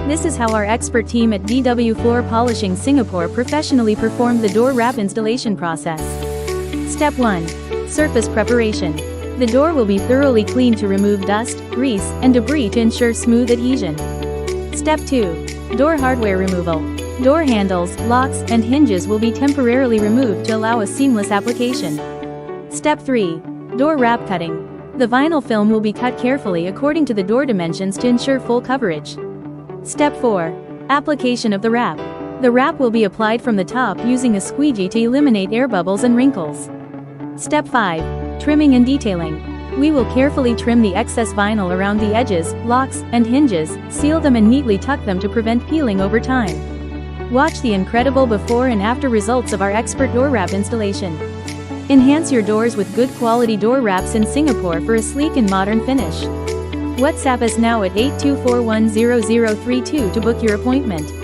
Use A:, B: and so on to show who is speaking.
A: This is how our expert team at DW Floor Polishing Singapore professionally performed the door wrap installation process. Step 1. Surface preparation. The door will be thoroughly cleaned to remove dust, grease, and debris to ensure smooth adhesion. Step 2. Door hardware removal. Door handles, locks, and hinges will be temporarily removed to allow a seamless application. Step 3. Door wrap cutting. The vinyl film will be cut carefully according to the door dimensions to ensure full coverage. Step 4. Application of the wrap. The wrap will be applied from the top using a squeegee to eliminate air bubbles and wrinkles. Step 5. Trimming and detailing. We will carefully trim the excess vinyl around the edges, locks, and hinges, seal them and neatly tuck them to prevent peeling over time. Watch the incredible before and after results of our expert door wrap installation. Enhance your doors with good quality door wraps in Singapore for a sleek and modern finish. WhatsApp us now at 82410032 to book your appointment.